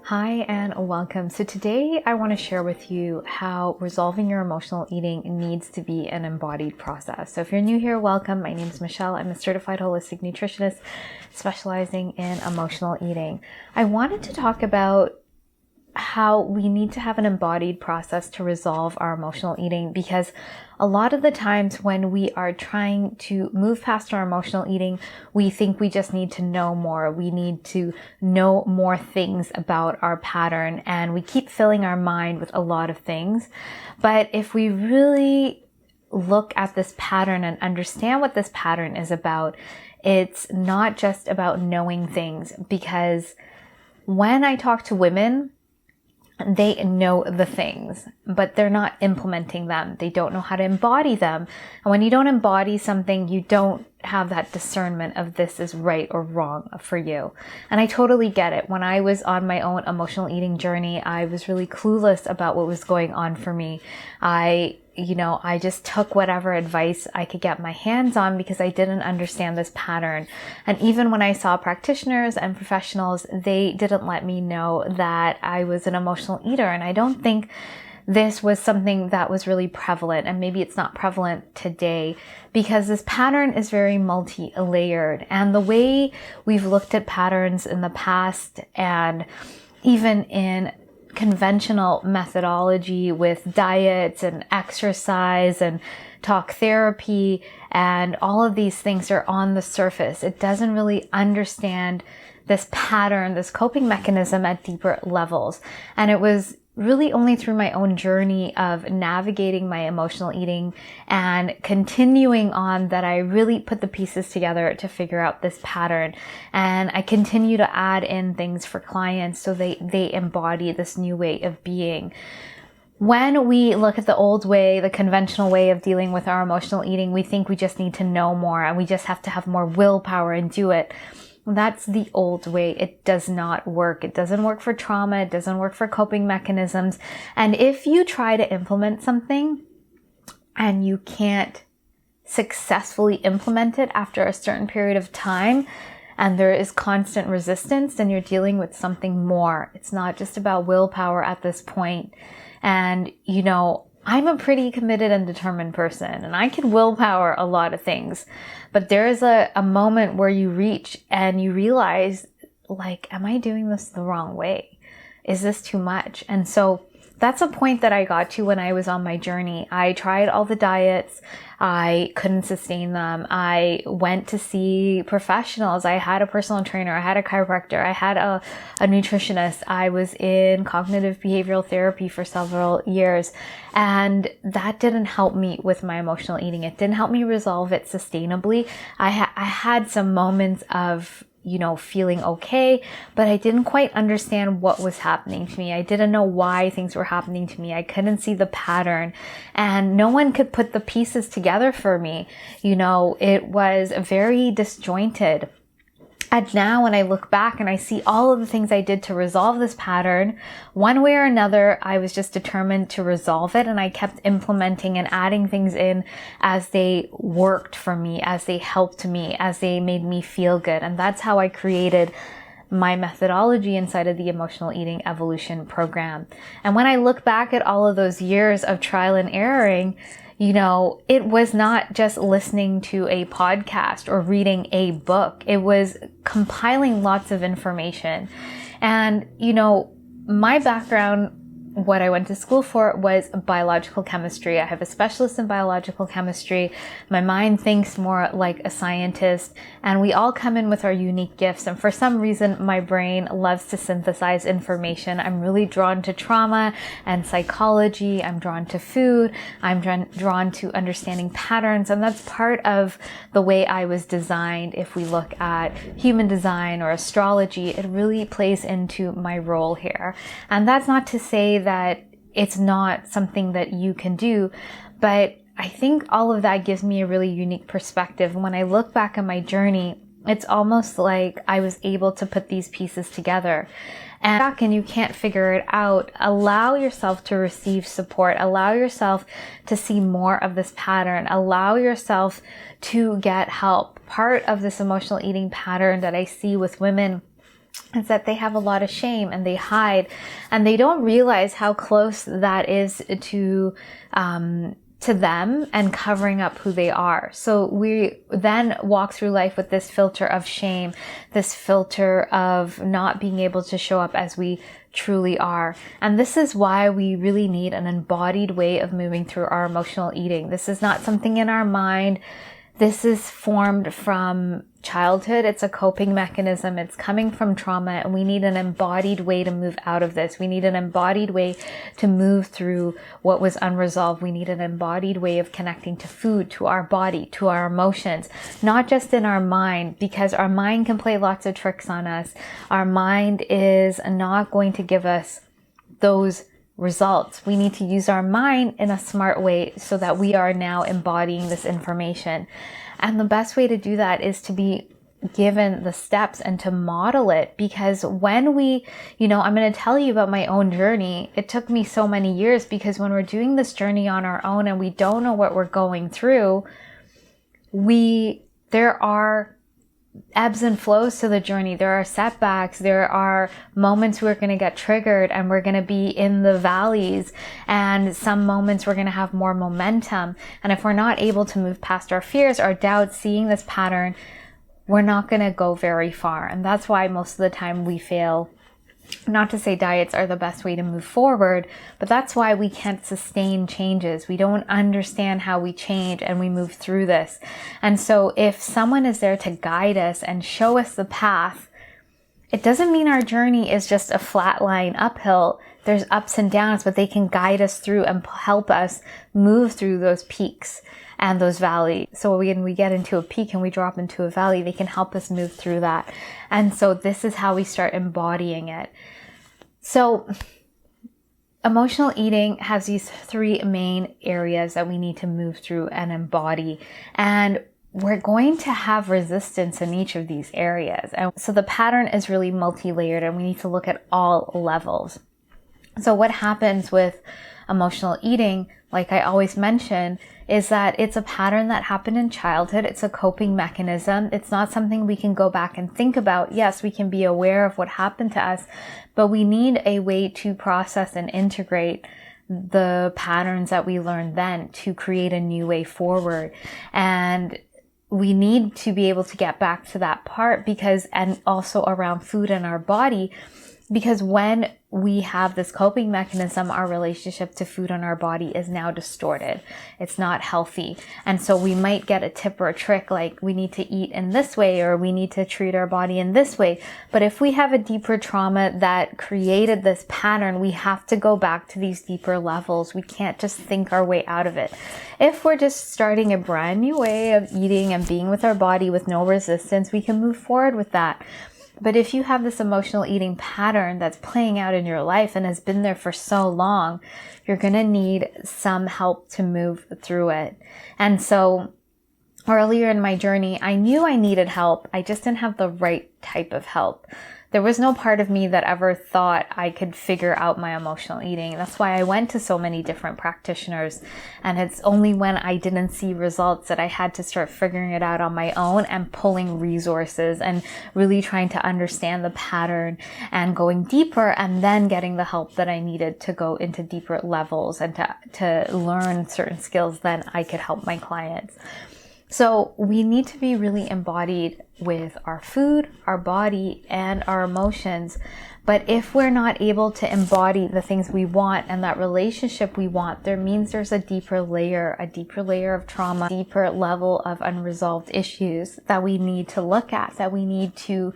Hi and welcome. So today I want to share with you how resolving your emotional eating needs to be an embodied process. So if you're new here, welcome. My name is Michelle. I'm a certified holistic nutritionist specializing in emotional eating. I wanted to talk about how we need to have an embodied process to resolve our emotional eating, because a lot of the times when we are trying to move past our emotional eating, we think we just need to know more. We need to know more things about our pattern, and we keep filling our mind with a lot of things. But if we really look at this pattern and understand what this pattern is about, it's not just about knowing things, because when I talk to women, they know the things, but they're not implementing them. They don't know how to embody them. And when you don't embody something, you don't have that discernment of this is right or wrong for you. And I totally get it. When I was on my own emotional eating journey, I was really clueless about what was going on for me. I just took whatever advice I could get my hands on because I didn't understand this pattern. And even when I saw practitioners and professionals, they didn't let me know that I was an emotional eater. And I don't think this was something that was really prevalent, and maybe it's not prevalent today, because this pattern is very multi-layered. And the way we've looked at patterns in the past, and even in conventional methodology with diets and exercise and talk therapy and all of these things are on the surface. It doesn't really understand this pattern, this coping mechanism at deeper levels. And it was really only through my own journey of navigating my emotional eating and continuing on that I really put the pieces together to figure out this pattern. And I continue to add in things for clients so they embody this new way of being. When we look at the old way, the conventional way of dealing with our emotional eating, we think we just need to know more and we just have to have more willpower and do it. That's the old way. It does not work. It doesn't work for trauma. It doesn't work for coping mechanisms. And if you try to implement something and you can't successfully implement it after a certain period of time, and there is constant resistance, then you're dealing with something more. It's not just about willpower at this point. And, I'm a pretty committed and determined person, and I can willpower a lot of things. But there is a moment where you reach and you realize, am I doing this the wrong way? Is this too much? And so that's a point that I got to when I was on my journey. I tried all the diets. I couldn't sustain them. I went to see professionals. I had a personal trainer. I had a chiropractor. I had a nutritionist. I was in cognitive behavioral therapy for several years. And that didn't help me with my emotional eating. It didn't help me resolve it sustainably. I had some moments of feeling okay, but I didn't quite understand what was happening to me. I didn't know why things were happening to me. I couldn't see the pattern, and no one could put the pieces together for me. It was very disjointed. And now when I look back and I see all of the things I did to resolve this pattern, one way or another, I was just determined to resolve it. And I kept implementing and adding things in as they worked for me, as they helped me, as they made me feel good. And that's how I created my methodology inside of the Emotional Eating Evolution program. And when I look back at all of those years of trial and erroring, it was not just listening to a podcast or reading a book. It was compiling lots of information. And, my background, what I went to school for, was biological chemistry. I have a specialist in biological chemistry. My mind thinks more like a scientist, and we all come in with our unique gifts. And for some reason, my brain loves to synthesize information. I'm really drawn to trauma and psychology. I'm drawn to food. I'm drawn to understanding patterns. And that's part of the way I was designed. If we look at human design or astrology, it really plays into my role here. And that's not to say that it's not something that you can do, but I think all of that gives me a really unique perspective. When I look back on my journey, it's almost like I was able to put these pieces together. And you can't figure it out, allow yourself to receive support, allow yourself to see more of this pattern, allow yourself to get help. Part of this emotional eating pattern that I see with women is that they have a lot of shame and they hide, and they don't realize how close that is to them and covering up who they are. So we then walk through life with this filter of shame, this filter of not being able to show up as we truly are. And this is why we really need an embodied way of moving through our emotional eating. This is not something in our mind. This is formed from childhood. It's a coping mechanism. It's coming from trauma, and we need an embodied way to move out of this. We need an embodied way to move through what was unresolved. We need an embodied way of connecting to food, to our body, to our emotions, not just in our mind, because our mind can play lots of tricks on us. Our mind is not going to give us those results. We need to use our mind in a smart way so that we are now embodying this information. And the best way to do that is to be given the steps and to model it, because when we, I'm going to tell you about my own journey. It took me so many years, because when we're doing this journey on our own and we don't know what we're going through, there are ebbs and flows to the journey. There are setbacks. There are moments we're going to get triggered and we're going to be in the valleys, and some moments we're going to have more momentum. And if we're not able to move past our fears, our doubts, seeing this pattern, we're not going to go very far. And that's why most of the time we fail. Not to say diets are the best way to move forward, but that's why we can't sustain changes. We don't understand how we change and we move through this. And so if someone is there to guide us and show us the path, it doesn't mean our journey is just a flat line uphill. There's ups and downs, but they can guide us through and help us move through those peaks and those valleys. So when we get into a peak and we drop into a valley, they can help us move through that. And so this is how we start embodying it. So emotional eating has these three main areas that we need to move through and embody. And we're going to have resistance in each of these areas. And so the pattern is really multi-layered, and we need to look at all levels. So what happens with emotional eating, like I always mention, is that it's a pattern that happened in childhood. It's a coping mechanism. It's not something we can go back and think about. Yes, we can be aware of what happened to us, but we need a way to process and integrate the patterns that we learned then to create a new way forward. And we need to be able to get back to that part, and also around food and our body, because when we have this coping mechanism, our relationship to food and our body is now distorted. It's not healthy. And so we might get a tip or a trick like we need to eat in this way, or we need to treat our body in this way. But if we have a deeper trauma that created this pattern, we have to go back to these deeper levels. We can't just think our way out of it. If we're just starting a brand new way of eating and being with our body with no resistance, we can move forward with that. But if you have this emotional eating pattern that's playing out in your life and has been there for so long, you're going to need some help to move through it. And so earlier in my journey, I knew I needed help. I just didn't have the right type of help. There was no part of me that ever thought I could figure out my emotional eating. That's why I went to so many different practitioners. And it's only when I didn't see results that I had to start figuring it out on my own and pulling resources and really trying to understand the pattern and going deeper, and then getting the help that I needed to go into deeper levels and to learn certain skills. Then I could help my clients. So we need to be really embodied with our food, our body, and our emotions. But if we're not able to embody the things we want and that relationship we want, there means there's a deeper layer of trauma, deeper level of unresolved issues that we need to look at, that we need to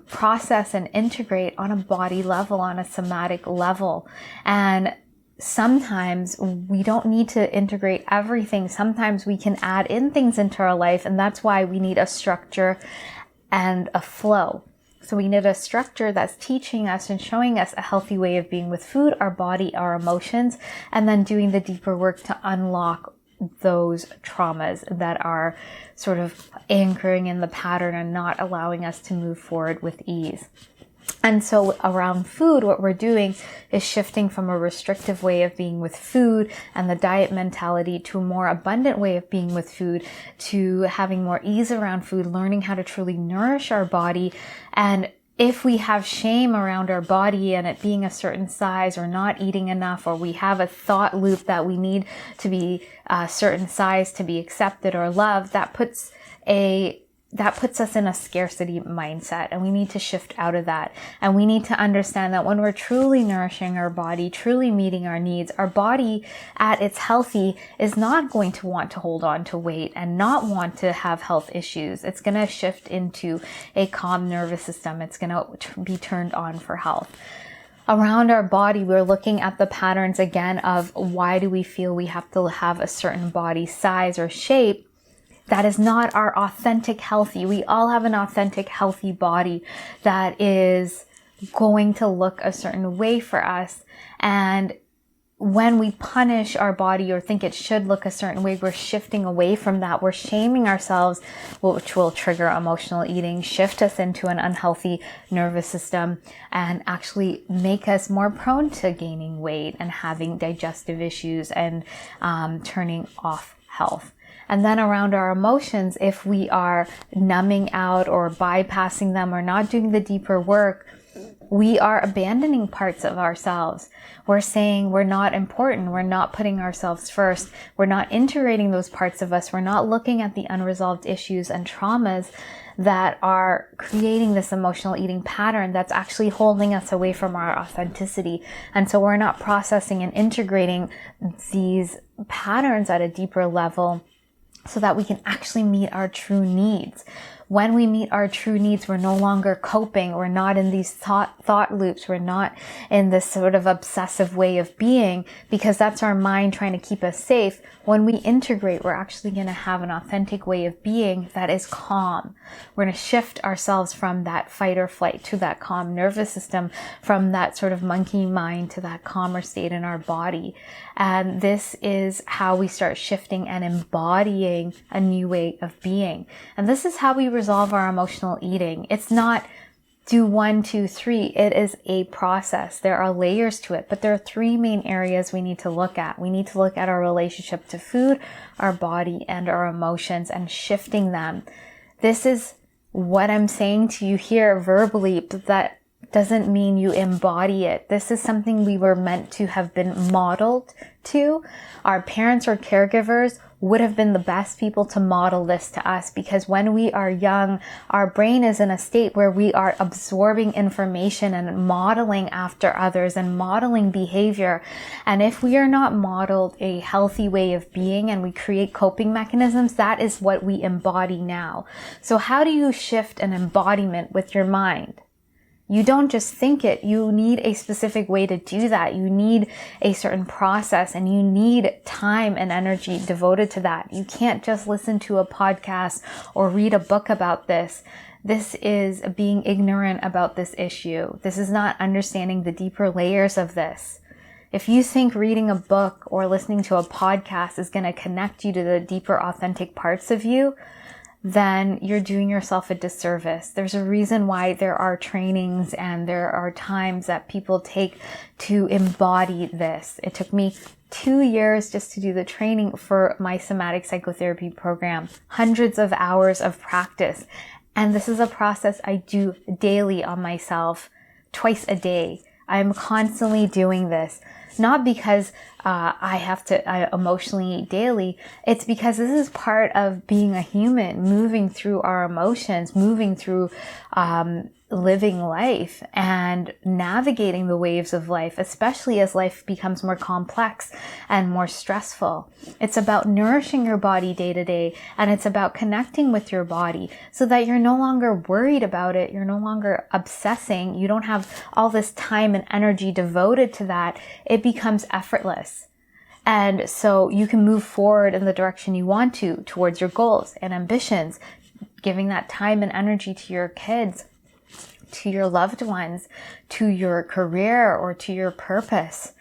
process and integrate on a body level, on a somatic level. And sometimes we don't need to integrate everything. Sometimes we can add in things into our life, and that's why we need a structure and a flow. So we need a structure that's teaching us and showing us a healthy way of being with food, our body, our emotions, and then doing the deeper work to unlock those traumas that are sort of anchoring in the pattern and not allowing us to move forward with ease. And so around food, what we're doing is shifting from a restrictive way of being with food and the diet mentality to a more abundant way of being with food, to having more ease around food, learning how to truly nourish our body, and if we have shame around our body and it being a certain size or not eating enough, or we have a thought loop that we need to be a certain size to be accepted or loved, that puts us in a scarcity mindset, and we need to shift out of that. And we need to understand that when we're truly nourishing our body, truly meeting our needs, our body at its healthy is not going to want to hold on to weight and not want to have health issues. It's going to shift into a calm nervous system. It's going to be turned on for health. Around our body, we're looking at the patterns again of why do we feel we have to have a certain body size or shape. That is not our authentic healthy. We all have an authentic healthy body that is going to look a certain way for us. And when we punish our body or think it should look a certain way, we're shifting away from that. We're shaming ourselves, which will trigger emotional eating, shift us into an unhealthy nervous system, and actually make us more prone to gaining weight and having digestive issues and turning off health. And then around our emotions, if we are numbing out or bypassing them or not doing the deeper work, we are abandoning parts of ourselves. We're saying we're not important. We're not putting ourselves first. We're not integrating those parts of us. We're not looking at the unresolved issues and traumas that are creating this emotional eating pattern that's actually holding us away from our authenticity. And so we're not processing and integrating these patterns at a deeper level so that we can actually meet our true needs. When we meet our true needs, we're no longer coping. We're not in these thought loops. We're not in this sort of obsessive way of being, because that's our mind trying to keep us safe. When we integrate, we're actually going to have an authentic way of being that is calm. We're going to shift ourselves from that fight or flight to that calm nervous system, from that sort of monkey mind to that calmer state in our body. And this is how we start shifting and embodying a new way of being. And this is how we resolve our emotional eating. It's not do 1, 2, 3. It is a process. There are layers to it, but there are 3 main areas we need to look at. We need to look at our relationship to food, our body, and our emotions, and shifting them. This is what I'm saying to you here verbally, but that doesn't mean you embody it. This is something we were meant to have been modeled to. Our parents or caregivers would have been the best people to model this to us, because when we are young, our brain is in a state where we are absorbing information and modeling after others and modeling behavior. And if we are not modeled a healthy way of being and we create coping mechanisms, that is what we embody now. So how do you shift an embodiment with your mind? You don't just think it. You need a specific way to do that. You need a certain process, and you need time and energy devoted to that. You can't just listen to a podcast or read a book about this. This is being ignorant about this issue. This is not understanding the deeper layers of this. If you think reading a book or listening to a podcast is going to connect you to the deeper, authentic parts of you, then you're doing yourself a disservice. There's a reason why there are trainings and there are times that people take to embody this. It took me 2 years just to do the training for my somatic psychotherapy program, hundreds of hours of practice. And this is a process I do daily on myself, twice a day. I'm constantly doing this. Not because I have to emotionally eat daily. It's because this is part of being a human, moving through our emotions, moving through living life and navigating the waves of life, especially as life becomes more complex and more stressful. It's about nourishing your body day to day, and it's about connecting with your body so that you're no longer worried about it. You're no longer obsessing. You don't have all this time and energy devoted to that. It becomes effortless. And so you can move forward in the direction you want to, towards your goals and ambitions, giving that time and energy to your kids, to your loved ones, to your career, or to your purpose,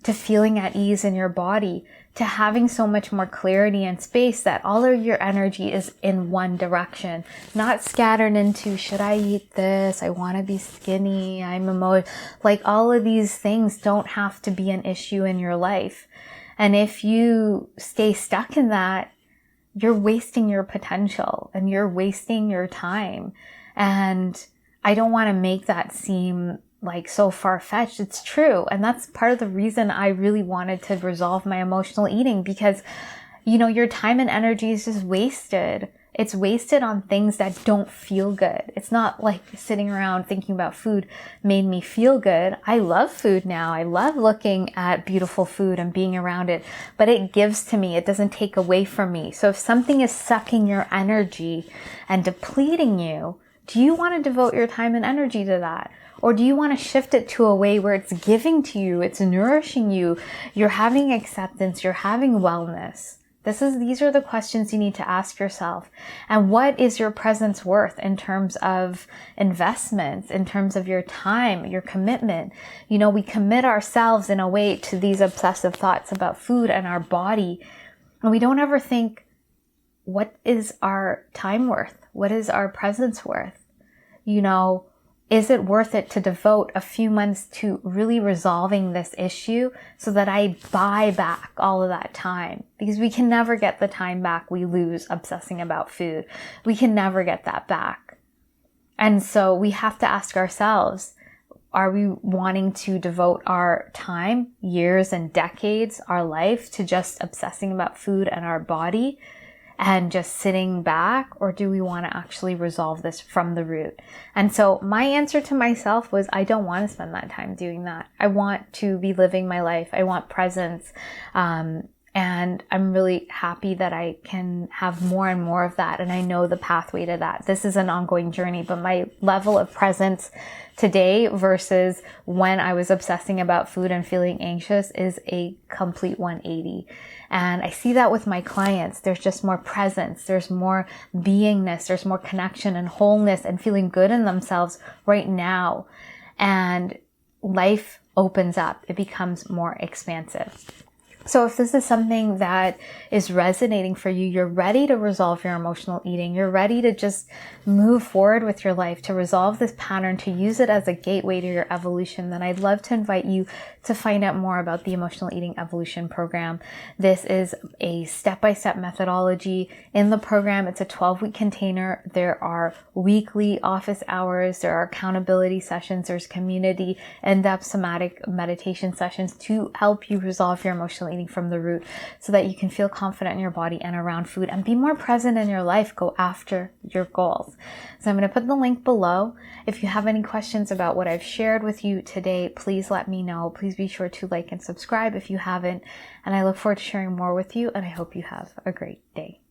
to feeling at ease in your body, to having so much more clarity and space that all of your energy is in one direction, not scattered into, should I eat this? I want to be skinny. Like all of these things don't have to be an issue in your life. And if you stay stuck in that, you're wasting your potential and you're wasting your time. And I don't want to make that seem like so far-fetched. It's true. And that's part of the reason I really wanted to resolve my emotional eating, because, you know, your time and energy is just wasted. It's wasted on things that don't feel good. It's not like sitting around thinking about food made me feel good. I love food now. I love looking at beautiful food and being around it, but it gives to me. It doesn't take away from me. So if something is sucking your energy and depleting you, do you want to devote your time and energy to that? Or do you want to shift it to a way where it's giving to you, it's nourishing you, you're having acceptance, you're having wellness? These are the questions you need to ask yourself. And what is your presence worth in terms of investments, in terms of your time, your commitment? You know, we commit ourselves in a way to these obsessive thoughts about food and our body. And we don't ever think, what is our time worth? What is our presence worth? You know, is it worth it to devote a few months to really resolving this issue so that I buy back all of that time? Because we can never get the time back we lose obsessing about food. We can never get that back. And so we have to ask ourselves, are we wanting to devote our time, years and decades, our life to just obsessing about food and our body and just sitting back? Or do we want to actually resolve this from the root? And so my answer to myself was, I don't want to spend that time doing that. I want to be living my life. I want presence. And I'm really happy that I can have more and more of that. And I know the pathway to that. This is an ongoing journey, but my level of presence today versus when I was obsessing about food and feeling anxious is a complete 180. And I see that with my clients. There's just more presence. There's more beingness. There's more connection and wholeness and feeling good in themselves right now. And life opens up. It becomes more expansive. So if this is something that is resonating for you, you're ready to resolve your emotional eating, you're ready to just move forward with your life, to resolve this pattern, to use it as a gateway to your evolution, then I'd love to invite you to find out more about the Emotional Eating Evolution Program. This is a step-by-step methodology. In the program, it's a 12-week container. There are weekly office hours, there are accountability sessions, there's community, in-depth somatic meditation sessions to help you resolve your emotional eating from the root so that you can feel confident in your body and around food and be more present in your life, go after your goals. So I'm going to put the link below. If you have any questions about what I've shared with you today, please let me know. Please be sure to like and subscribe if you haven't. And I look forward to sharing more with you, and I hope you have a great day.